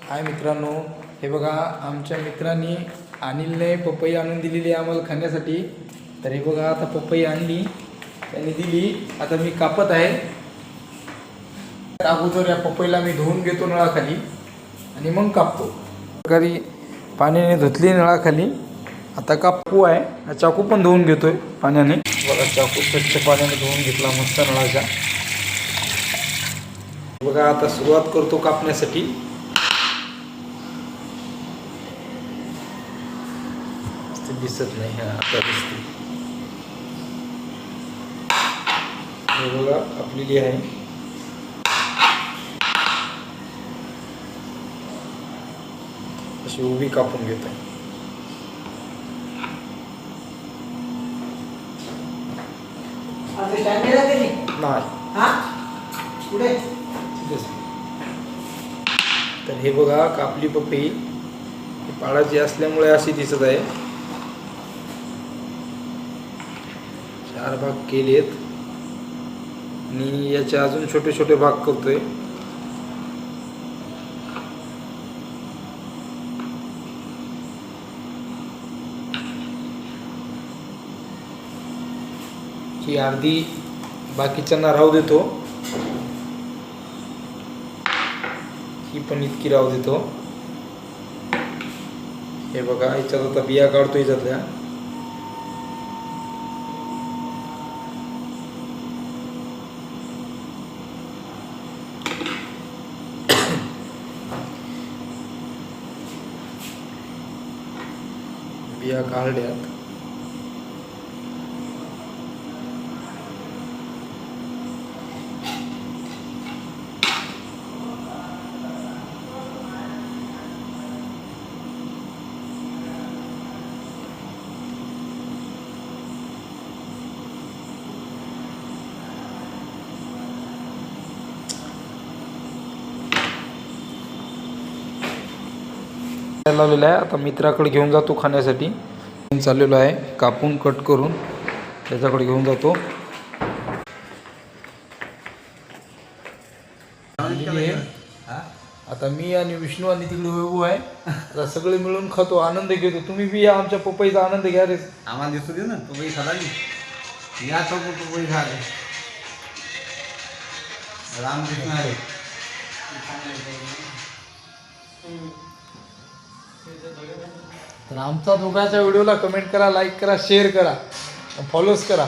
हाय मित्रांनो, हे बघा आमच्या मित्रांनी अनिलने पपई आणून दिलेली आहे आम्हाला खाण्यासाठी. तर हे बघा आता पपई आणली, त्यांनी दिली. आता मी कापत आहे. अगोदर या पपईला मी धुवून घेतो नळाखाली आणि मग कापतो. प्रकारे पाण्याने धुतली नळाखाली. आता कापू आहे. चाकू पण धुवून घेतोय पाण्याने. बघा चाकू स्वच्छ पाण्याने धुवून घेतला मस्त नळाच्या. बघा आता सुरुवात करतो कापण्यासाठी. दिसत नाही, हा आता दिसते. हे बघा कापलेली आहे. अशी उभी कापून घेत आहे. तर हे बघा कापली पपई पाळाची असल्यामुळे अशी दिसत आहे. 4 भाग केलेत आणि याचे अजून छोटे छोटे भाग करतोय. ही अर्धी बाकीच्यांना राहू देतो. ही पण इतकी राहू देतो. हे बघा याच्यात आता बिया काढतो याच्यातल्या. बिया काढल्यात. लावलेला आहे. आता मित्राकडे घेऊन जातो खाण्यासाठी. चाललेलो आहे कापून कट करून त्याच्याकडे घेऊन जातो. आता मी आणि विष्णू आणि तिकडे वेगू आहे. आता सगळे मिळून खातो, आनंद घेतो. तुम्ही बी या आमच्या पपईचा आनंद घ्या रे. आम्हाला दिसू दे ना पपई खाली. या तो पपई खाले. रामकृष्ण आहे. तर आमचा दोघांच्या व्हिडिओला कमेंट करा, लाईक करा, शेअर करा, फॉलोज करा.